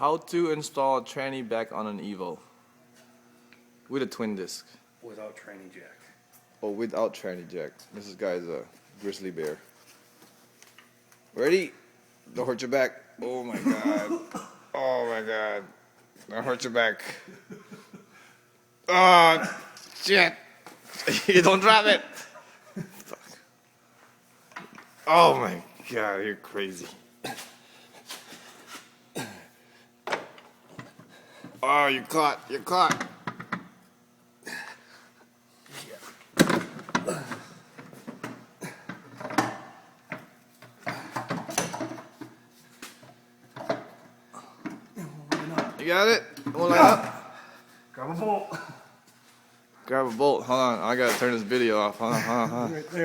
How to install a tranny back on an Evo with a twin disc. Without tranny jack. Oh, without tranny jack. This guy's a grizzly bear. Ready? Don't hurt your back. Oh my god. Oh my god. Don't hurt your back. Oh, shit. You don't drop it. Fuck. Oh my god, you're crazy. Oh, you're caught. You're caught. You got it? Hold on. Grab a bolt. Grab a bolt. Hold on. I gotta turn this video off. Hold on. Right there.